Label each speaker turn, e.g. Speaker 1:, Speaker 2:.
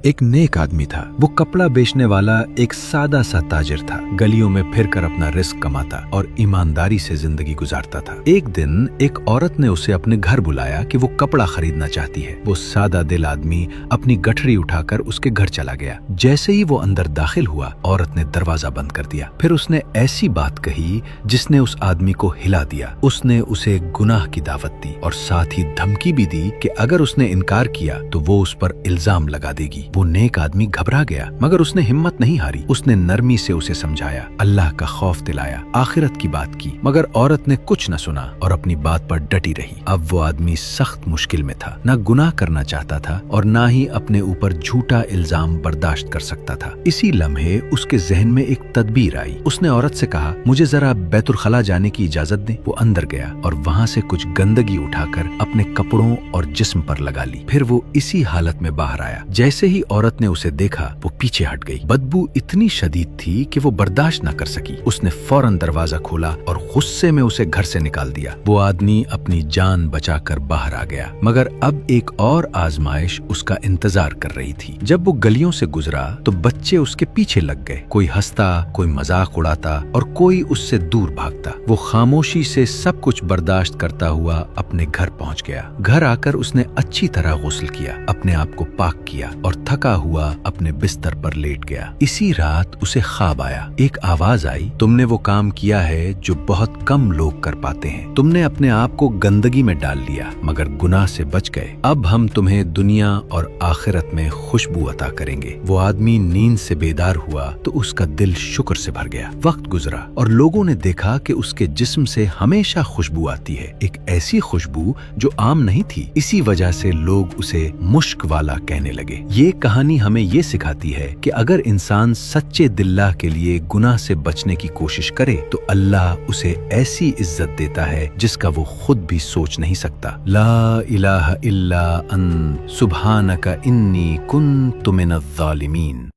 Speaker 1: ایک نیک آدمی تھا۔ وہ کپڑا بیچنے والا ایک سادہ سا تاجر تھا۔ گلیوں میں پھر کر اپنا رزق کماتا اور ایمانداری سے زندگی گزارتا تھا۔ ایک دن ایک عورت نے اسے اپنے گھر بلایا کہ وہ کپڑا خریدنا چاہتی ہے۔ وہ سادہ دل آدمی اپنی گٹھڑی اٹھا کر اس کے گھر چلا گیا۔ جیسے ہی وہ اندر داخل ہوا، عورت نے دروازہ بند کر دیا۔ پھر اس نے ایسی بات کہی جس نے اس آدمی کو ہلا دیا۔ اس نے اسے گناہ کی دعوت دی اور ساتھ ہی دھمکی بھی دی کہ اگر اس نے انکار کیا تو وہ اس پر الزام لگا دے گی۔ وہ نیک آدمی گھبرا گیا، مگر اس نے ہمت نہیں ہاری۔ اس نے نرمی سے اسے سمجھایا، اللہ کا خوف دلایا، آخرت کی بات کی، مگر عورت نے کچھ نہ سنا اور اپنی بات پر ڈٹی رہی۔ اب وہ آدمی سخت مشکل میں تھا، نہ گناہ کرنا چاہتا تھا اور نہ ہی اپنے اوپر جھوٹا الزام برداشت کر سکتا تھا۔ اسی لمحے اس کے ذہن میں ایک تدبیر آئی۔ اس نے عورت سے کہا، مجھے ذرا بیت الخلا جانے کی اجازت دیں۔ وہ اندر گیا اور وہاں سے کچھ گندگی اٹھا کر اپنے کپڑوں اور جسم پر لگا لی۔ پھر وہ اسی حالت میں باہر آیا۔ جیسے ہی عورت نے اسے دیکھا، وہ پیچھے ہٹ گئی۔ بدبو اتنی شدید تھی کہ وہ برداشت نہ کر سکی۔ اس نے فوراً دروازہ کھولا اور غصے میں اسے گھر سے نکال دیا۔ وہ آدمی اپنی جان بچا کر باہر آ گیا، مگر اب ایک اور آزمائش اس کا انتظار کر رہی تھی۔ جب وہ گلیوں سے گزرا تو بچے اس کے پیچھے لگ گئے۔ کوئی ہنستا، کوئی مذاق اڑاتا اور کوئی اس سے دور بھاگتا۔ وہ خاموشی سے سب کچھ برداشت کرتا ہوا اپنے گھر پہنچ گیا۔ گھر آ کر اس نے اچھی طرح غسل کیا، اپنے آپ کو پاک کیا اور تھکا ہوا اپنے بستر پر لیٹ گیا۔ اسی رات اسے خواب آیا۔ ایک آواز آئی، تم نے وہ کام کیا ہے جو بہت کم لوگ کر پاتے ہیں۔ تم نے اپنے آپ کو گندگی میں ڈال لیا مگر گناہ سے بچ گئے۔ اب ہم تمہیں دنیا اور آخرت میں خوشبو عطا کریں گے۔ وہ آدمی نیند سے بیدار ہوا تو اس کا دل شکر سے بھر گیا۔ وقت گزرا اور لوگوں نے دیکھا کہ اس کے جسم سے ہمیشہ خوشبو آتی ہے، ایک ایسی خوشبو جو عام نہیں تھی۔ اسی وجہ سے لوگ اسے مشک والا کہنے لگے۔ یہ کہانی ہمیں یہ سکھاتی ہے کہ اگر انسان سچے دلہ کے لیے گناہ سے بچنے کی کوشش کرے تو اللہ اسے ایسی عزت دیتا ہے جس کا وہ خود بھی سوچ نہیں سکتا۔ لا الہ الا انت سبحانک انی کنت من الظالمین۔